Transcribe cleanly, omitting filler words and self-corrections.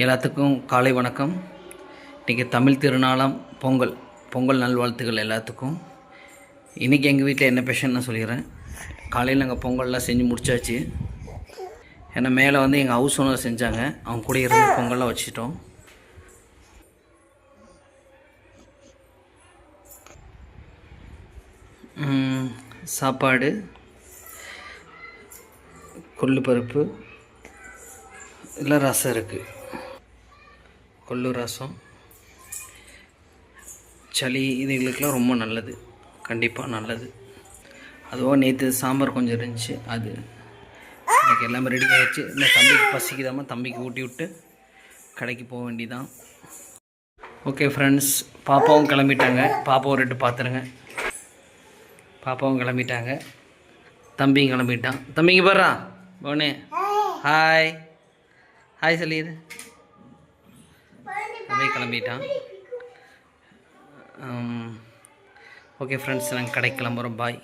எல்லாத்துக்கும் காலை வணக்கம். இன்றைக்கி தமிழ் திருநாளாம் பொங்கல். பொங்கல் நல்வாழ்த்துக்கள் எல்லாத்துக்கும். இன்றைக்கி எங்கள் வீட்டில் என்ன ஸ்பெஷல்னு நான் சொல்லிடுறேன். காலையில் நாங்கள் பொங்கல்லாம் செஞ்சு முடிச்சாச்சு. ஏன்னா மேலே வந்து எங்கள் ஹவுஸ் ஓனர் செஞ்சாங்க, அவங்க கூட இருந்து பொங்கல்லாம் வச்சுட்டோம். சாப்பாடு, கொள்ளு பருப்பு, இல்லை ரசம் இருக்குது. கொள்ளு ரசம் சளி இதுகளுக்கெலாம் ரொம்ப நல்லது, கண்டிப்பாக நல்லது. அதுவும் நேற்று சாம்பார் கொஞ்சம் இருந்துச்சு, அது எனக்கு எல்லாமே ரெடி ஆகிடுச்சு. இந்த தம்பிக்கு பசிக்குதாமல் தம்பிக்கு ஊட்டி விட்டு கடைக்கு போக வேண்டியதான். ஓகே ஃப்ரெண்ட்ஸ், பாப்பாவும் கிளம்பிட்டாங்க. பாப்பாவும் ரெட்டு பார்த்துருங்க. பாப்பாவும் கிளம்பிட்டாங்க, தம்பியும் கிளம்பிட்டான். தம்பிங்க பாடுறா போனே. ஹாய் ஹாய் சொல்லிடு. தம்பி கிளம்பிட்டான். ஓகே ஃப்ரெண்ட்ஸ், நாங்கள் கடைக்கு கிளம்புறோம். பாய்.